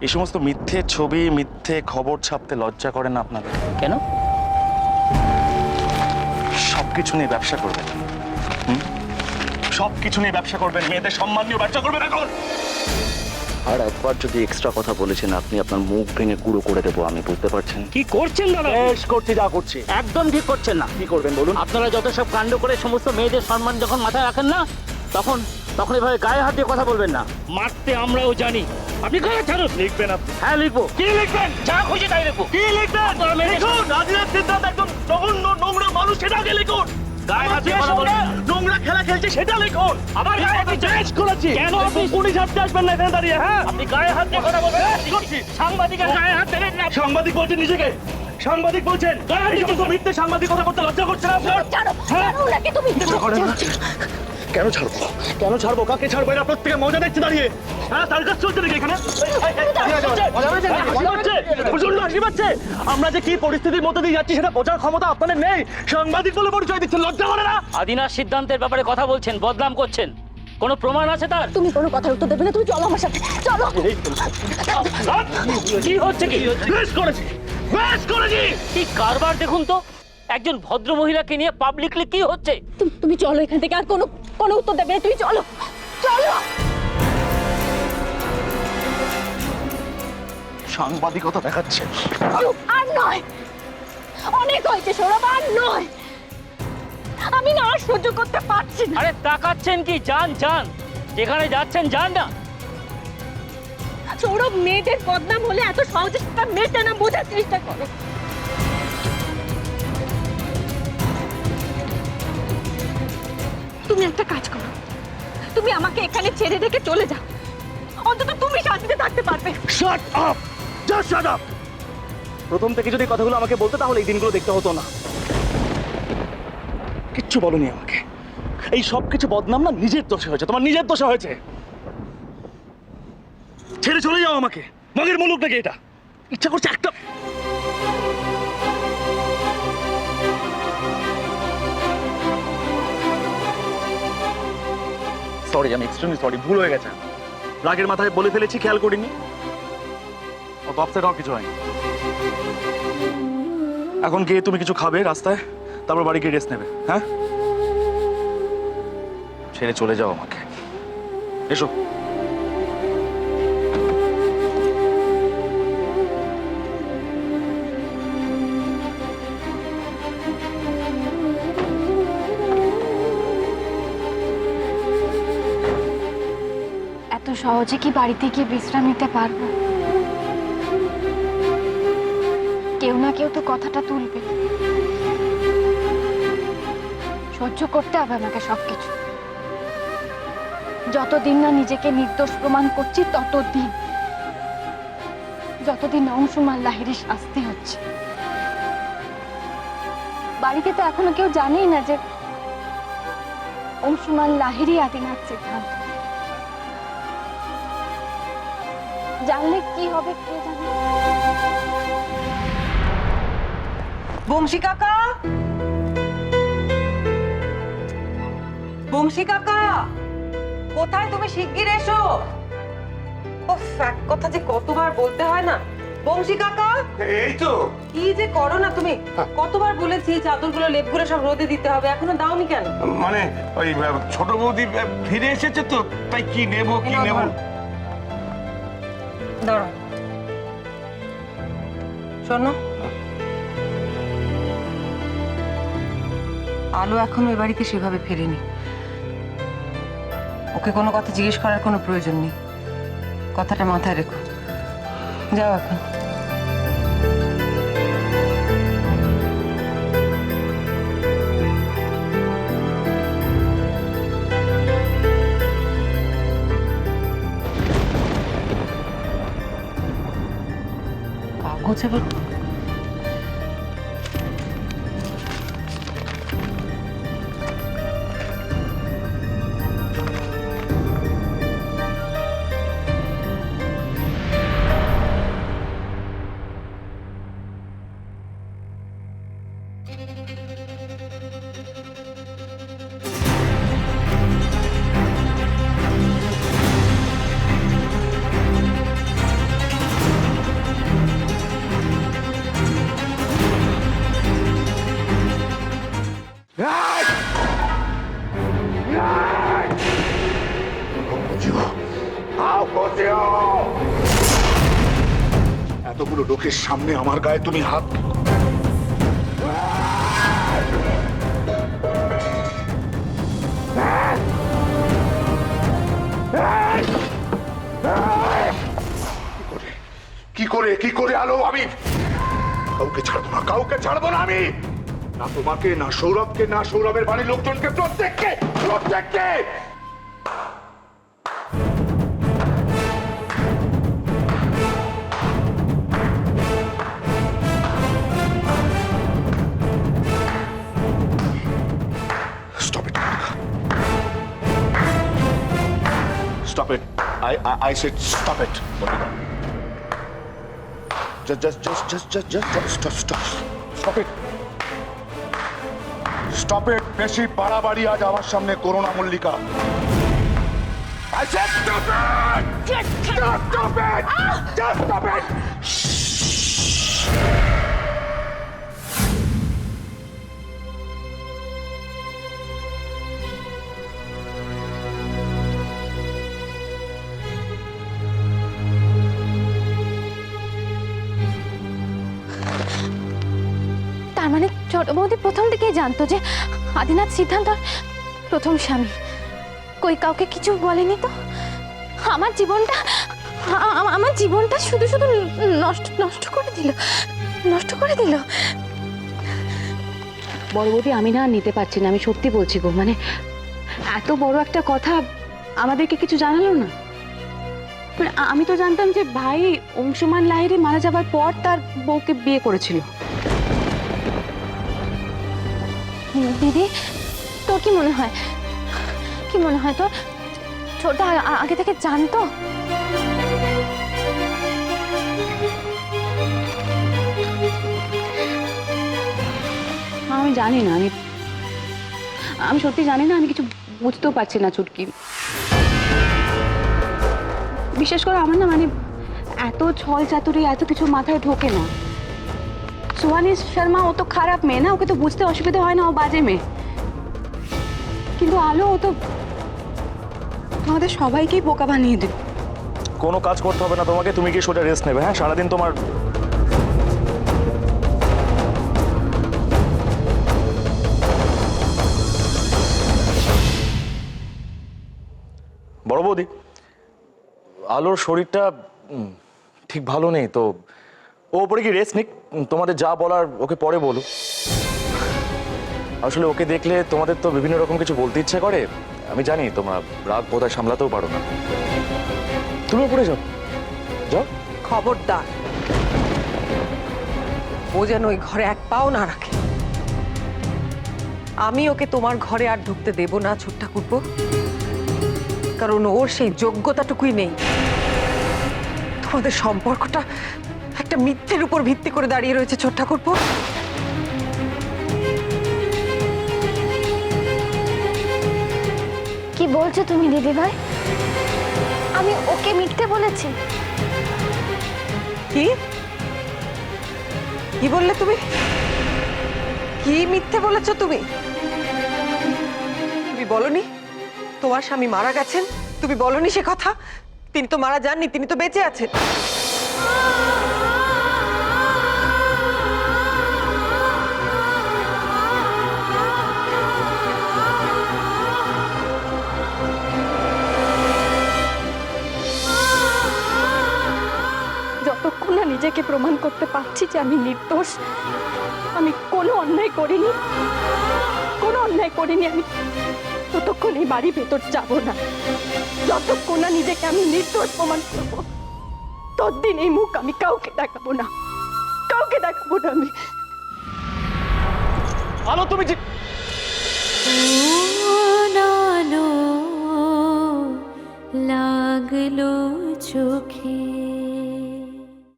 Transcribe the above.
এই সমস্ত মিথ্যে ছবি, মিথ্যে খবর ছাপতে লজ্জা করে না আপনাদের? কেন? সবকিছু নিয়ে ব্যবসা করবেন, সবকিছু নিয়ে ব্যবসা করবেন, মেয়েদের সম্মান নিয়ে ব্যবসা করবেন এখন। আর একবার যদি এক্সট্রা কথা বলেছেন আপনি, আপনার মুখ ভেঙে গুঁড়ো করে দেবো আমি, বুঝতে পারছেন? কি করছেন দাদা? বেশ করছি, যা করছি। একদম ঠিক করছেন না। কি করবেন বলুন? আপনারা যত সব কাণ্ড করে সমস্ত মেয়েদের সম্মান যখন মাথায় রাখেন না, তখন তখন এভাবে গায়ে হাত দিয়ে কথা বলবেন না। মারতে আমরাও জানি। আপনি গায়ে ছাড়ুন। লিখবেন আপনি? হ্যাঁ লিখবো। কি লিখবেন? যা খুশি তাই লিখবো। কি লিখবেন? লিখুন। রাজীব সিদ্ধান্ত একজন জঘন্য নোংরা মানুষ, সেটা আগে লিখুন। গায়ে হাত দিয়ে কথা বলবেন না। নোংরা খেলা খেলছে সেটা লিখুন। আবার গায়ে হাত দিয়ে চেঞ্জ করেছি। কেন আপনি পুলিশ হাতে আসবেন না এখানে দাঁড়িয়ে? হ্যাঁ, আপনি গায়ে হাত দিয়ে কথা বলবেন? করছি। সাংবাদিকের গায়ে হাত দেবেন না। সাংবাদিক বলছেন নিজেকে? সাংবাদিক বলছেন? এই সমস্ত মিথ্যে সাংবাদিক কথা বলতে লজ্জা করছে না আপনার? কেন ছাড়বো? কেন ছাড়বো? কাকে ছাড়বো? এরা প্রত্যেকে মজা দেখছে দাঁড়িয়ে। হ্যাঁ, সার্কাস চলছে নাকি এখানে? প্রচন্ড হাসি পাচ্ছে। আমরা যে কি পরিস্থিতির মধ্যে দিয়ে যাচ্ছি সেটা বোঝার ক্ষমতা আপনাদের নেই। সাংবাদিক বলে পরিচয় দিচ্ছেন, লজ্জা করে না? আদিনার সিদ্ধান্তের ব্যাপারে কথা বলছেন, বদনাম করছেন। কোনো প্রমাণ আছে তার? তুমি কোনো কথার উত্তর দেবে না, তুমি চলো আমার সাথে, চলো। কি হচ্ছে কি? বেশ করেছি, বেশ করেছি। কি কারবার দেখুন তো, একজন ভদ্র মহিলাকে নিয়ে পাবলিকলি কি হচ্ছে? তুমি চলো এখান থেকে, আর কোনো কোনো উত্তর দেবে না, তুমি চলো, চলো। সাংবাদিকতা দেখাচ্ছে। আর নয়, অনেক হয়েছে সৌরভ, আর নয়। আমি না আর সহ্য করতে পারছি না। আরে তাকাচ্ছেন কি? যান যান, যেখানে যাচ্ছেন যান না। সৌরভ, মেয়েদের বদনাম হলে এত সহজে সেটা মেয়েটা না, বোঝার চেষ্টা করো। তুমি একটা কাজ করো, তুমি আমাকে এখানে ছেড়ে রেখে চলে যাও, অন্তত তুমি শান্তিতে থাকতে পারবে। Shut up, just shut up. প্রথম থেকে যদি কথাগুলো আমাকে বলতে, তাহলে এই দিনগুলো দেখতে হতো না। কিচ্ছু বলনি আমাকে। এই সব কিছু বদনাম না নিজের দোষে হয়েছে, তোমার নিজের দোষে হয়েছে। ছেড়ে চলে যাও আমাকে। মগের মুলুক নাকি এটা? ইচ্ছা করছে একটা। সরি, আমি এক্সট্রিমলি সরি, ভুল হয়ে গেছে। রাগের মাথায় বলে ফেলেছি, খেয়াল করিনি। অত আপসেট হওয়ার কিছু হয়নি। এখন গিয়ে তুমি কিছু খাবে রাস্তায়, তারপর বাড়ি গিয়ে রেস্ট নেবে। হ্যাঁ, ছেড়ে চলে যাও আমাকে। এসো। এত সহজে কি বাড়িতে গিয়ে বিশ্রাম নিতে পারবো? কেউ না কেউ তো কথাটা তুলবে। সহ্য করতে হবে আমাকে সবকিছু। যতদিন না নিজেকে নির্দোষ প্রমাণ করছি ততদিন, যতদিন অংশুমান লাহিড়ী শাস্তি হচ্ছে। বাড়িতে তো এখনো কেউ জানেই না যে অংশুমান লাহিড়ী আদিনাথ সিদ্ধান্ত। জানলে কি হবে কে জানে। বংশী কাকা, বংশী কাকা, কোথায় তুমি? শিগগির এসো। উফ, এক কথা যে কতবার বলতে হয় না। বংশী কাকা, এই তো। কি যে করো না তুমি। কতবার বলেছি চাদরগুলো লেপগুলো সব রোদে দিতে হবে, এখনো দাওনি কেন? মানে ওই ছোট বৌদি ফিরে এসেছে তো, তাই কি নেব কি নেব। দাঁড়াও, শোনো, আলো এখনো এ বাড়িতে সেভাবে ফেরেনি। ওকে কোনো কথা জিজ্ঞেস করার কোনো প্রয়োজন নেই, কথাটা মাথায় রেখো। যাও এখন। কাগজ আবার এতগুলো লোকের সামনে আমার গায়ে তুমি হাত কি করে আলো? আমি কাউকে ছাড়বো না, কাউকে ছাড়বো না আমি, না তোমাকে, না সৌরভকে, না সৌরভের বাড়ির লোকজনকে, প্রত্যেককে। Stop it. Stop it. I said stop it. Just stop it. Stop it. বেশি বাড়াবাড়ি আজ আমার সামনে করো না Mallika. I said stop it. Just stop it. Just stop it. তার মানে ছোট বৌদি প্রথম থেকেই জানতো যে আদিনাথ সিদ্ধান্তর প্রথম স্বামী। কই কাউকে কিছু বলেনি তো? আমার জীবনটা শুধু শুধু নষ্ট করে দিল। বড় বৌদি, আমি না নিতে পারছি না, আমি সত্যি বলছি গো। মানে এত বড় একটা কথা আমাদেরকে কিছু জানালো না। মানে আমি তো জানতাম যে ভাই অংশুমান লাহিড়ী মারা যাবার পর তার বউকে বিয়ে করেছিল। দিদি, তোর কি মনে হয় তোর ছোট আগে থেকে জানতো? আমি জানি না, আমি সত্যি জানি না, আমি কিছু বুঝতেও পারছি না চুটকি। বিশেষ করে আমার না মানে এত ছল চাতুরি এত কিছু মাথায় ঢোকে না। সুহানি শর্মা ও তো খারাপ মেয়ে না, ওকে তো বুঝতে অসুবিধা হয় না, ও বাজে মেয়ে। কিন্তু আলো ও তো আমাদের সবাইকেই বোকা বানিয়ে দেবে। কোনো কাজ করতে হবে না তোমাকে, তুমি কি সোজা রেস্ট নেবে? হ্যাঁ, সারাদিন তোমার বড় বৌদি, আলোর শরীরটা ঠিক ভালো নেই তো, ও ওপরে কি রেস্ট নিক, তোমাদের যা বলার ওকে পরে বলো। আসলে ওকে দেখলে তোমাদের তো বিভিন্ন রকম কিছু বলতে ইচ্ছে করে, আমি জানি তোমরা রাগ বোধহয় সামলাতেও পারো না। তুমি উপরে যাও। খবরদার, ও যেন ওই ঘরে এক পাও না রাখে। আমি ওকে তোমার ঘরে আর ঢুকতে দেব না ছোট ঠাকুরপো, কারণ ওর সেই যোগ্যতাটুকুই নেই। তোমাদের সম্পর্কটা একটা মিথ্যের উপর ভিত্তি করে দাঁড়িয়ে রয়েছে ছোট ঠাকুরপো। কি বলছো তুমি দিদি ভাই? আমি ওকে মিথ্যে বলেছি? কি বললে তুমি? কি মিথ্যে বলেছো তুমি? তুমি বলনি তোমার স্বামী মারা গেছেন? তুমি বলনি সে কথা? তিনি তো মারা যাননি, তিনি তো বেঁচে আছেন। যতক্ষণ না নিজেকে প্রমাণ করতে পারছি যে আমি নির্দোষ, আমি কোনো অন্যায় করিনি, আমি ততক্ষণ এই বাড়ি ভেতর যাব না। যতক্ষণ না নিজেকে আমি নির্দোষ প্রমাণ করবো, ততদিন এই মুখ আমি কাউকে দেখাবো না আমি। আলো, তুমি